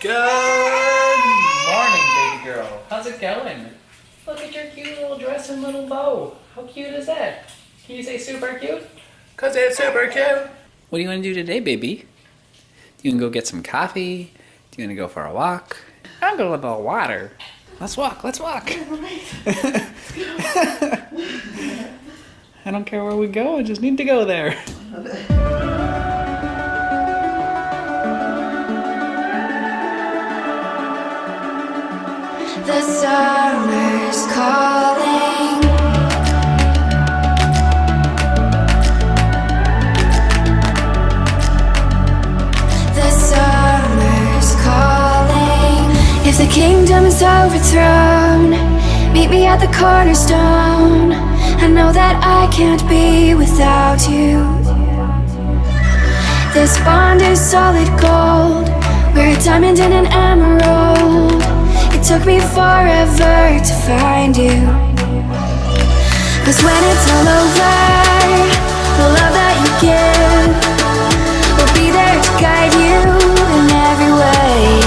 Good morning, baby girl. How's it going? Look at your cute little dress and little bow. How cute is that? Can you say super cute? Cause it's super cute. What do you want to do today, baby? Do you want to go get some coffee? Do you want to go for a walk? I'm going to the water. Let's walk, let's walk. I don't care where we go, I just need to go there. The summer's calling. The summer's calling. If the kingdom is overthrown, meet me at the cornerstone. I know that I can't be without you. This bond is solid gold. We're a diamond and an emerald. It took me forever to find you. Cause when it's all over, the love that you give will be there to guide you in every way.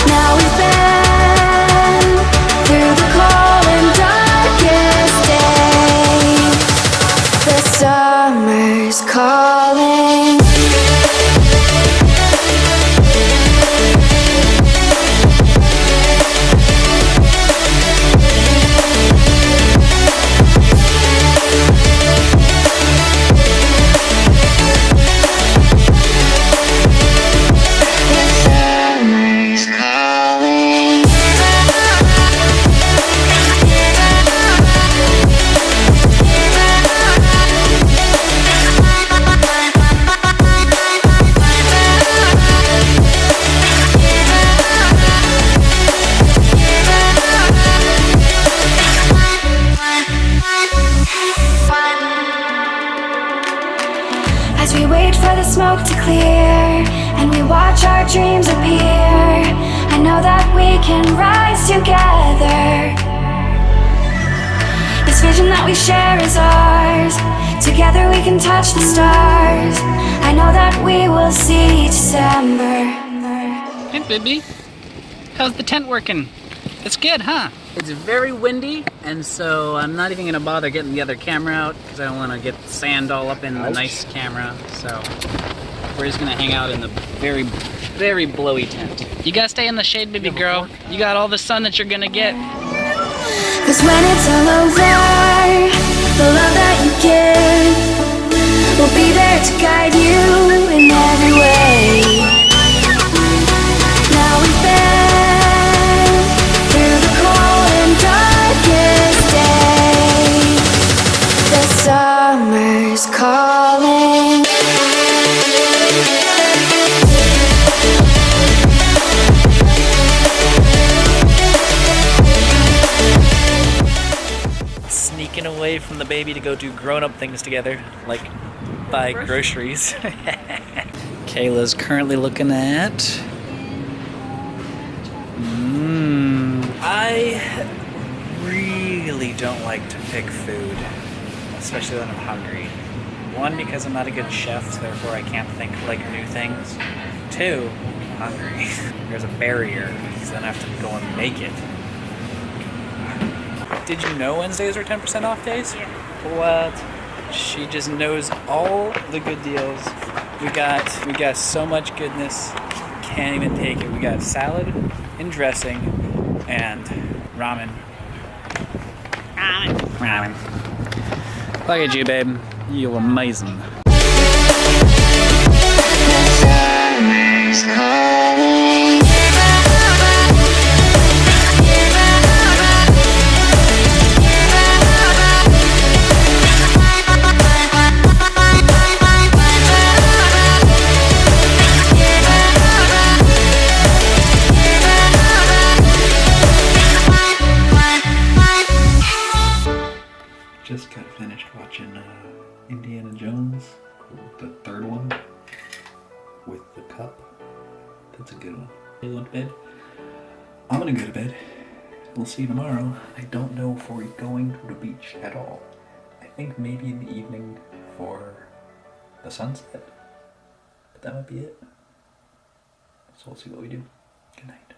Now we've been through the cold and darkest days. The summer's calling. As we wait for the smoke to clear and we watch our dreams appear, I know that we can rise together. This vision that we share is ours. Together we can touch the stars. I know that we will see December. Hey, baby. How's the tent working? It's good, huh? It's very windy, and so I'm not even gonna bother getting the other camera out because I don't want to get sand all up in the nice camera. So we're just gonna hang out in the very, very blowy tent. You gotta stay in the shade, baby girl. You got all the sun that you're gonna get. Cause when it's all over, the love that you give will be there to guide you in every way. Now we've been through the cold and darkest days. The summer's calling. Sneaking away from the baby to go do grown-up things together, like buy groceries. Kayla's currently looking at... I really don't like to pick food, especially when I'm hungry. One, because I'm not a good chef, so therefore I can't think like new things. Two, I'm hungry. There's a barrier, because then I have to go and make it. Did you know Wednesdays are 10% off days? Yeah. What? She just knows all the good deals. We got so much goodness, can't even take it. We got salad and dressing and ramen. Ramen. Look at you, babe. You're amazing. Just got finished watching Indiana Jones, the third one, with the cup. That's a good one. You went to bed? I'm gonna go to bed. We'll see you tomorrow. I don't know if we're going to the beach at all. I think maybe in the evening for the sunset, but that might be it. So we'll see what we do. Good night.